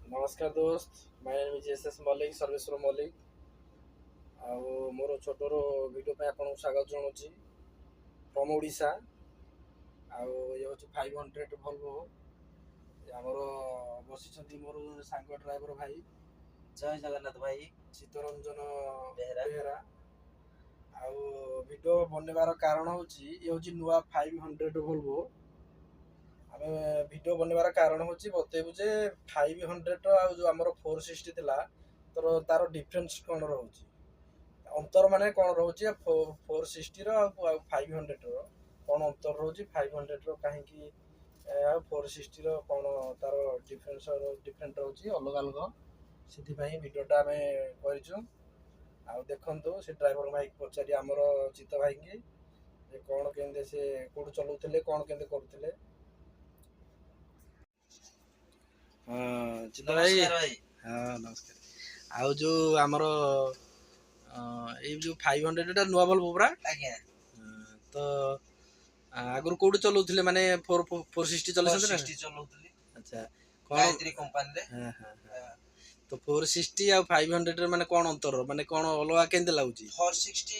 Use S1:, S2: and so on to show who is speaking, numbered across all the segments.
S1: नमस्कार दोस्त, my name is S Mallik Sarveshwar Mallik. मोर छोटर वीडियो पे आपको स्वागत जनाऊँगी फ्रॉम ओडिशा। ये हूँ 500 भल्वो आमर बसी मोर सांग ड्राइवर भाई
S2: जय जगन्नाथ भाई
S1: चित्तरंजन
S2: बेहेरा।
S1: बेहेरा। वीडियो बनवार कारण हूँ ये हूँ नुआ 500 भल्वो। आम वीडियो बनवार कारण हूँ बतेबू जे 500 जो आम 460 थिला तो तार डिफरेन्स कौन रोचे अंतर माने कौन रोचे 460 500 कौन अंतर रोचे 500 कहीं 460 कौन तार डिफरेन्ट रोचे अलग अलग से वीडियोटा आम कर देखु से ड्राइवर भाई पचारि आमर चित्त भाई की कौन के से कौट चलाऊे कौन के करुले। चित्त भाई
S2: भाई
S1: हाँ नमस्कार। आउ जो आमर ये जो 500 नुआ बल्ब पूरा
S2: आज्ञा
S1: तो आगुरी कौट चलाऊे माने 460 चलते
S2: चलाउतली
S1: अच्छा
S2: गायत्री कंपनी रे।
S1: हाँ हाँ हाँ तो 460 आ 500 माने कौन अंतर माने कौन अलग केंदे लाଗୁची
S2: 460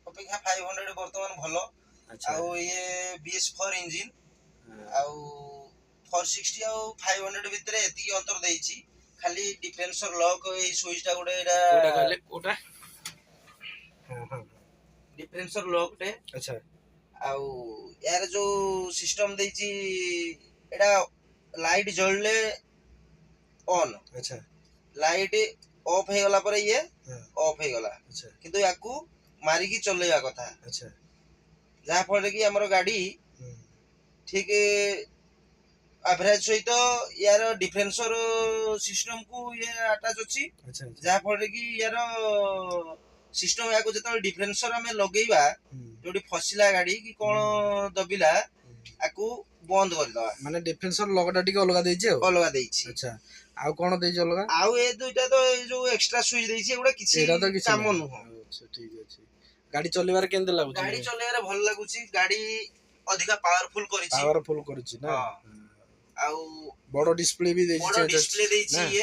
S2: अपेक्षा 500 वर्तमान भलो।
S1: अच्छा
S2: आउ ये BS4 इंजिन आउ 460 आउ 500 भितरे एतिकी अंतर देइची खाली डिफेंसर लॉक ए स्विचटा गुडे एटा
S1: कोटा कहले कोटा हाँ हाँ
S2: डिफेंसर लॉक टे
S1: अच्छा
S2: आउ यार जो सिस्टम देइची एटा लाइट जळले ऑन
S1: अच्छा
S2: लाइट ऑफ हे गला परे ये
S1: हाँ
S2: ऑफ हे गला
S1: अच्छा
S2: किंतु याकू मारिकी चलेवा कथा
S1: अच्छा
S2: जहा फल कि हमर गाड़ी ठीक एवरेज सहित यार डिफरेंसर सिस्टम को ये अटैच अछि
S1: अच्छा
S2: जहा फल कि यार सिस्टम याकू जत डिफरेंसर हमें लगेइबा जोडी फसिला गाड़ी कि कोन दबिला आकू बंद कर दवा
S1: माने डिफरेंसर लगटा टिके अलगा देइछे
S2: अलगा देइछि।
S1: अच्छा आउ कोन देइछे अलगा
S2: आउ ए दुइटा तो ए जो एक्स्ट्रा स्विच देइछि एगुडा किछि
S1: एटा तो किछि
S2: काम
S1: नहीं।
S2: नुह।
S1: अच्छा ठीक अछि गाड़ी चलेबार केंदे लागुची
S2: गाड़ी चलेबार भल लागुची गाड़ी अधिका पावरफुल करिछि
S1: पावरफुल करिछि ना
S2: आउ
S1: बड़ डिस्प्ले भी देइछि
S2: बड़ डिस्प्ले देइछि ये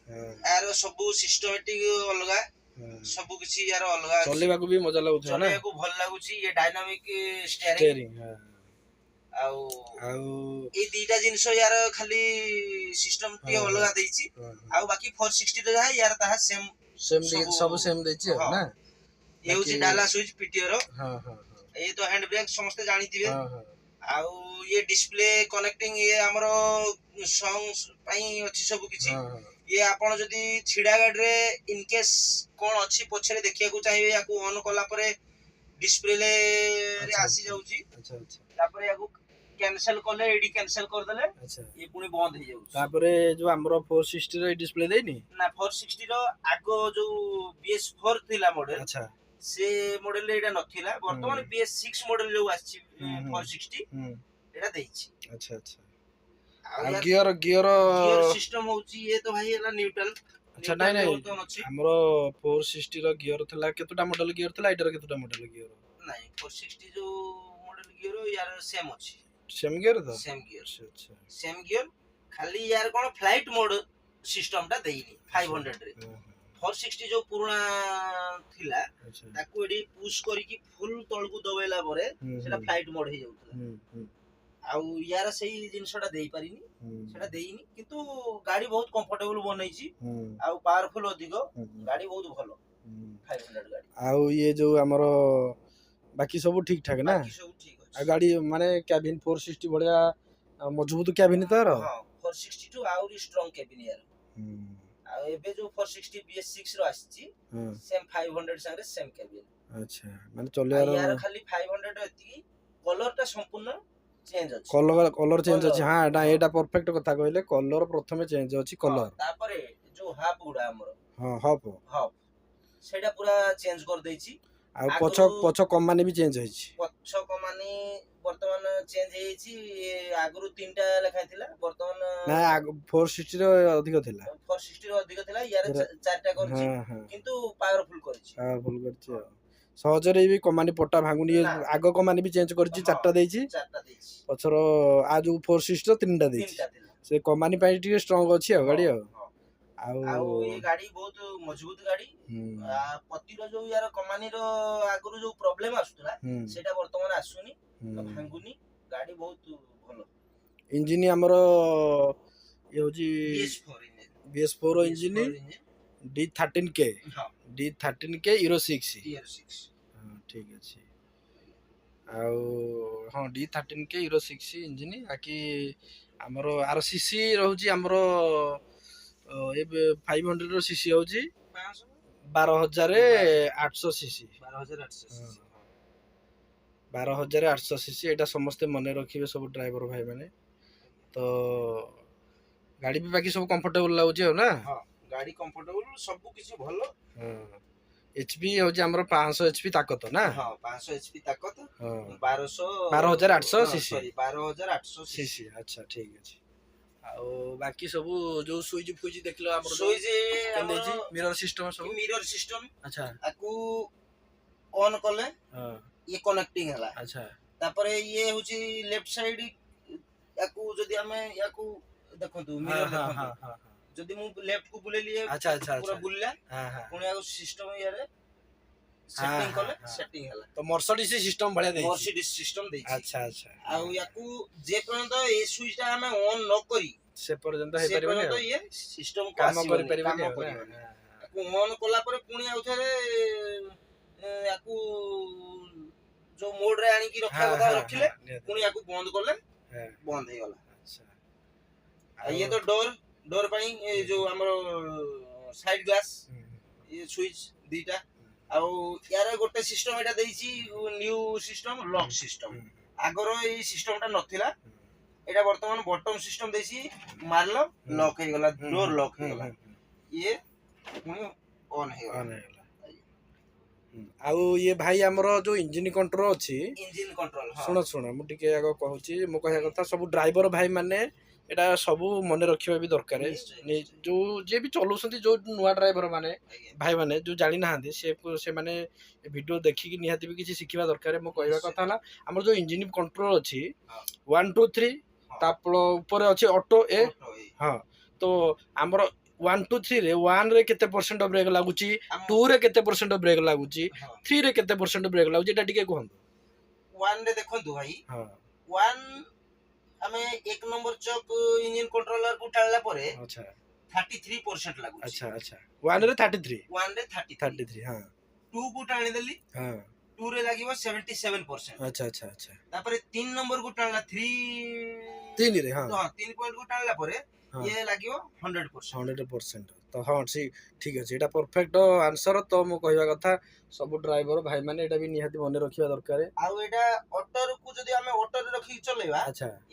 S1: हां
S2: यार सब सिस्टमैटिक अलगा सब किछि यार अलगा
S1: चलेबा को भी मजा लागुथि ना
S2: चलेबा को भल लागुछि ये डायनामिक स्टीयरिंग
S1: स्टीयरिंग हां
S2: आउ
S1: आउ
S2: ए दीटा जिंस यार खाली सिस्टम टी अलगा देइछि आउ बाकी 460 तो है यार ताहा सेम
S1: सेम सब सेम देइछि ना
S2: ये होछि डाला स्विच पीटीओ रो।
S1: हां हां
S2: ये तो हैंड ब्रेक समस्त जानि थिबे
S1: हां हां
S2: आउ ये डिस्प्ले कनेक्टिंग ये हमरो सॉन्ग्स पई अछि सब किछि ये आपण जदी छिडा गाडी रे इन केस कोन अछि पछरे देखिया को चाहिए याकू ऑन कला परे डिस्प्ले रे आसी जाउची
S1: अच्छा अच्छा
S2: तापरे याकू कैंसिल करले एडी कैंसिल कर देले
S1: अच्छा
S2: ये पुनी बंद हे जाउची
S1: तापरे जो हमरो 460 रे डिस्प्ले देनी
S2: ना 460 रो आगो जो BS4 थिला मॉडल
S1: अच्छा
S2: से मॉडल एटा नथिला वर्तमान BS6 मॉडल जो आछि 460 एटा देइछि।
S1: अच्छा अच्छा आ गियर गियर
S2: गियर सिस्टम होची ये तो भाई एला न्यूट्रल
S1: अच्छा नहीं नहीं हमरो 460 रो गियर थला केतुटा मॉडल गियर थला एटर केतुटा मॉडल गियर
S2: नहीं 460 जो मॉडल गियर यार सेम अछि
S1: सेम गियर तो
S2: सेम गियर
S1: अच्छा
S2: सेम गियर खाली यार कोन फ्लाइट मोड सिस्टम टा देइनी 500 रे 460 जो पुराना थिला ताकू एडी पुश करी की फुल तळ को दबेला परे सेटा फ्लाइट मोड हे जाउतला आउ यार सही जिनसटा देई पारिनी सेटा देइनी किंतु गाड़ी बहुत कंफर्टेबल बनैछि आउ पावरफुल अधिक गाड़ी बहुत भलो 500 गाड़ी
S1: आउ ये जो हमरो बाकी सब ठीक ठाक ना
S2: बाकी सब ठीक अछि
S1: आ गाड़ी माने कैबिन 460 बढ़िया मजबूत कैबिन तार
S2: हां 462 आउरी स्ट्रांग कैबिन यार आ एबे जो 460 BS6 रो आछि सेम 500 संगे सेम कैबिन
S1: अच्छा माने चले
S2: यार खाली 500 एति कलर टा संपूर्ण चेंज अछि
S1: कलर चेंज अछि हां एटा एटा परफेक्ट कथा कहले कलर प्रथमे चेंज अछि कलर
S2: तापरे जो हाफ गुडा हमर
S1: हां हाफ
S2: हाफ सेटा पूरा चेंज कर देछि
S1: आ पछ पछ कमानी भी चेंज होइछि
S2: पछ कमानी वर्तमान चेंज हेछि आगरु तीनटा लेखा थिला वर्तमान
S1: ना 460 रो अधिक थिला
S2: 460 रो अधिक थिला यार चारटा करछि किंतु पावरफुल करछि
S1: सहजरे भी कमानी पट्टा भांगुनी आगो कमानी भी चेंज करछि चारटा देछि पछरो आ जो 460 रो तीनटा देछि ସେ କମ୍ପାନୀ ପାଇଁ ଟିକେ ଷ୍ଟ୍ରଙ୍ଗ ଅଛି ଆଉ ଗାଡି ଆଉ
S2: ଆଉ ଏ ଗାଡି ବହୁତ ମଜବୁତ ଗାଡି। ପତିର ଯୋଉ ୟାର କମ୍ପାନୀର ଆଗରୁ ଯୋଉ ପ୍ରୋବ୍ଲେମ ଆସୁଥିଲା ସେଟା ବର୍ତ୍ତମାନ ଆସୁନି, ଭାଙ୍ଗୁନି, ଗାଡି ବହୁତ ଭଲ।
S1: ଇଞ୍ଜିନ ଆମର ଇଏ ହଉଛି BS4 ଇଞ୍ଜିନ D13K Euro 6। ହଁ ଠିକ ଅଛି। ଆଉ ହଁ D13K Euro 6 ଇଞ୍ଜିନ। ବାକି ଆମର RCC ରହୁଛି ଆମର ଏବେ 500 ର ସିସି ହଉଛି 12,800 ସିସି। 12,800 ସିସି। ଏଇଟା ସମସ୍ତେ ମନେ ରଖିବେ ସବୁ ଡ୍ରାଇଭର ଭାଇ ମାନେ। ତ ଗାଡି ବି ବାକି ସବୁ କମ୍ଫର୍ଟେବଲ ଲାଗୁଛି ଆଉ ନା?
S2: ଗାଡି କମ୍ଫର୍ଟେବଲ, ସବୁ କିଛି ଭଲ।
S1: HP ହଉଛି ଆମର 500 HP ତାକତ ନା?
S2: 500 HP ତାକତ,
S1: 12,800 ସିସି।
S2: 12,800
S1: ସିସି। ଆଚ୍ଛା ଠିକ ଅଛି। ଆଉ ବାକି ସବୁ ଯୋଉ ସୁଇଚ ଫୁଇଚ ଦେଖିଲ ଆମର
S2: ସୁଇଚ
S1: ମିରର ସିଷ୍ଟମ ସବୁ।
S2: Mirror system.
S1: ଆଚ୍ଛା।
S2: ଆକୁ ଅନ୍ କଲେ ଇଏ କନେକ୍ଟିଂ ହେଲା।
S1: ଆଚ୍ଛା।
S2: ତାପରେ ଇଏ ହଉଛି ଲେଫ୍ଟ ସାଇଡ, ୟାକୁ ଯଦି ଆମେ ୟାକୁ ଦେଖନ୍ତୁ ମିରର ଦେଖନ୍ତୁ, ଯଦି ମୁଁ ଲେଫ୍ଟ କୁ ବୁଲେଇଲି ପୁରା ବୁଲିଲା, ପୁଣି ଆଉ ସିଷ୍ଟମ ଇଆରେ ସେଟିଂ କଲେ ସେଟିଂ ହେଲା। ତ
S1: ମର୍ସିଡିଜ ସିଷ୍ଟମ ଭଳିଆ ଦେଇଛି।
S2: ମର୍ସିଡିଜ ସିଷ୍ଟମ ଦେଇଛି।
S1: ଆଚ୍ଛା ଆଚ୍ଛା।
S2: ଆଉ ୟାକୁ ଯେ ପର୍ଯ୍ୟନ୍ତ ଏ ସୁଇଚ ଟା ଆମେ ଅନ୍ ନ କରି
S1: ସେ ପର୍ଯ୍ୟନ୍ତ ହେଇପାରିବନି,
S2: ଇଏ ସିଷ୍ଟମ
S1: କାମ କରିପାରିବନି।
S2: ୟାକୁ ଅନ୍ କଲା ପରେ ପୁଣି ଆଉ ଥରେ ୟାକୁ ଯୋଉ ମୋଡ ରେ ଆଣିକି ରଖିବା କଥା ରଖିଲେ, ପୁଣି ୟାକୁ ବନ୍ଦ କଲେ ବନ୍ଦ ହେଇଗଲା। ଇଏ ତ ଡୋର ପାଇଁ ଯୋଉ ଆମର ସାଇଡ ଗ୍ଲାସ, ଇଏ ସୁଇଚ ଦିଟା। ଆଉ ୟାର ଗୋଟେ ସିଷ୍ଟମ ଏଟା ଦେଇଛି ନ୍ୟୁ ସିଷ୍ଟମ, ଲକ୍ ସିଷ୍ଟମ। ଆଗର ଏଇ ସିଷ୍ଟମ ଟା ନଥିଲା, ଏଟା ବର୍ତ୍ତମାନ ବଟମ ସିଷ୍ଟମ ଦେଇଛି। ମାରଲ ଲକ୍ ହେଇଗଲା, ଡୋର ଲକ୍ ହେଇଗଲା, ଇଏ ପୁଣି ଅନ୍ ହେଇଗଲା।
S1: ଆଉ ଇଏ ଭାଇ ଆମର ଯୋଉ ଇଞ୍ଜିନ କଣ୍ଟ୍ରୋଲ ଅଛି,
S2: ଇଞ୍ଜିନ କଣ୍ଟ୍ରୋଲ,
S1: ଶୁଣ ମୁଁ ଟିକେ ଆଗ କହୁଛି। ମୋ କହିବା କଥା ସବୁ ଡ୍ରାଇଭର ଭାଇ ମାନେ ଏଟା ସବୁ ମନେ ରଖିବା ବି ଦରକାର। ଯୋଉ ଯିଏ ବି ଚଲାଉଛନ୍ତି, ଯୋଉ ନୂଆ ଡ୍ରାଇଭର ମାନେ ଭାଇ ମାନେ ଯୋଉ ଜାଣି ନାହାନ୍ତି, ସେମାନେ ଭିଡିଓ ଦେଖିକି ନିହାତି ବି କିଛି ଶିଖିବା ଦରକାର। ମୋ କହିବା କଥା ହେଲା ଆମର ଯୋଉ ଇଞ୍ଜିନ କଣ୍ଟ୍ରୋଲ ଅଛି 1 2 3, ତା ଉପରେ ଅଛି ଅଟୋ ଏ। ହଁ, ତ ଆମର 1 2 3 ରେ 1 ରେ କେତେ ପରସେଣ୍ଟ ବ୍ରେକ୍ ଲାଗୁଛି, 2 ରେ କେତେ ପରସେଣ୍ଟ ବ୍ରେକ୍ ଲାଗୁଛି, 3 ରେ କେତେ ପରସେଣ୍ଟ ବ୍ରେକ୍ ଲାଗୁଛି, ଏଟା ଟିକେ କୁହନ୍ତୁ।
S2: 1 ରେ ଦେଖନ୍ତୁ ଭାଇ, 1 ଆମେ 1 ନମ୍ବର ଚକ୍ ଇଞ୍ଜିନ କଣ୍ଟ୍ରୋଲର କୁ ଟାଣିଲା ପରେ 33% ଲାଗୁଛି।
S1: ଆଚ୍ଛା ଆଚ୍ଛା। 1 ରେ 33।
S2: 1 ରେ 33। ହଁ। 2 କୁ ଟାଣିଦେଲି, 2 ରେ ଲାଗିବ 77%।
S1: ଆଚ୍ଛା ଆଚ୍ଛା ଆଚ୍ଛା।
S2: ତାପରେ 3 ନମ୍ବର କୁ ଟାଣିଲା, 3 ରେ 3 ପଏଣ୍ଟ କୁ ଟାଣିଲା ପରେ ଇଏ ଲାଗିବ 100%।
S1: ତ ହଁ ଠିକ ଅଛି, ଏଟା ପରଫେକ୍ଟ ଆନ୍ସର। ତ ମୁଁ କହିବା କଥା ସବୁ ଡ୍ରାଇଭର ଭାଇ ମାନେ ଏଟା ବି ନିହାତି ମନେ ରଖିବା ଦରକାର।
S2: ଆଉ ଏଟା ଅଟୋକୁ ଯଦି ଆମେ ଅଟୋରେ ରଖିକି ଚଲେଇବା,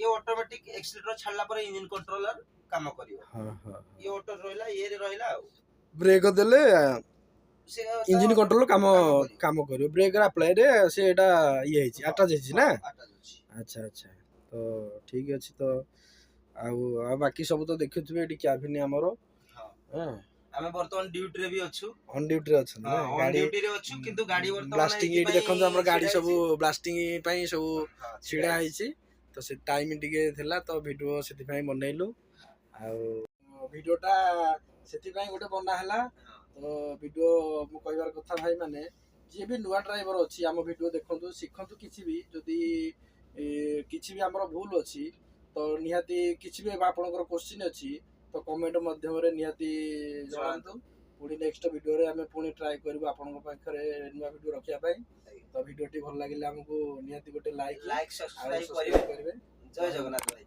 S2: ଇଏ ଅଟୋମେଟିକ ଏକ୍ସିଲେଟର ଛାଡିଲା ପରେ ଇଞ୍ଜିନ କଣ୍ଟ୍ରୋଲର କାମ କରିବ। ଇଏ ଅଟୋ ରହିଲା, ଇଏରେ ରହିଲା। ଆଉ
S1: ବ୍ରେକ୍ ଦେଲେ ଇଞ୍ଜିନ କଣ୍ଟ୍ରୋଲ କାମ କରିବ। ବ୍ରେକ୍ ଆପ୍ଲାଏ ରେ ସେ ଏଟା ଇଏ ହେଇଛି, ଆଟାଚ ହେଇଛି ନା? ଆଚ୍ଛା ଆଚ୍ଛା। ତ ଠିକ ଅଛି। ତ ଆଉ ବାକି ସବୁ ତ ଦେଖୁଥିବେ ଏଠି କ୍ୟାବିନ ଆମର।
S2: ଆମେ ବର୍ତ୍ତମାନ ଡ୍ୟୁଟିରେ ବି ଅଛୁ।
S1: ଅନ୍ ଡ୍ୟୁଟିରେ ଅଛନ୍ତି ନା?
S2: ଡ୍ୟୁଟିରେ ଅଛୁ, କିନ୍ତୁ ଗାଡି ବର୍ତ୍ତମାନ
S1: ବ୍ଲାଷ୍ଟିଂ ଏଇଠି ଦେଖନ୍ତୁ, ଆମର ଗାଡି ସବୁ ବ୍ଲାଷ୍ଟିଂ ପାଇଁ ସବୁ ଛିଡା ହେଇଛି। ତ ସେ ଟାଇମ ଟିକେ ଥିଲା, ତ ଭିଡିଓ ସେଥିପାଇଁ ବନେଇଲୁ। ଆଉ ଭିଡିଓଟା ସେଥିପାଇଁ ଗୋଟେ ବନା ହେଲା। ତ ଭିଡିଓ ମୁଁ କହିବାର କଥା ଭାଇ ମାନେ, ଯିଏ ବି ନୂଆ ଡ୍ରାଇଭର ଅଛି ଆମ ଭିଡିଓ ଦେଖନ୍ତୁ, ଶିଖନ୍ତୁ କିଛି ବି। ଯଦି କିଛି ବି ଆମର ଭୁଲ ଅଛି, ତ ନିହାତି କିଛି ବି ଆପଣଙ୍କର କୋଶ୍ଚିନ୍ ଅଛି, ତ କମେଣ୍ଟ ମାଧ୍ୟମରେ ନିହାତି ଜଣାନ୍ତୁ। ପୁଣି ନେକ୍ସଟ ଭିଡିଓରେ ଆମେ ପୁଣି ଟ୍ରାଏ କରିବୁ ଆପଣଙ୍କ ପାଖରେ ନୂଆ ଭିଡିଓ ରଖିବା ପାଇଁ। ତ ଭିଡିଓଟି ଭଲ ଲାଗିଲେ ଆମକୁ ନିହାତି ଗୋଟେ ଲାଇକ୍, ସବସ୍କ୍ରାଇବ କରିବେ। ଜୟ ଜଗନ୍ନାଥ ଭାଇ।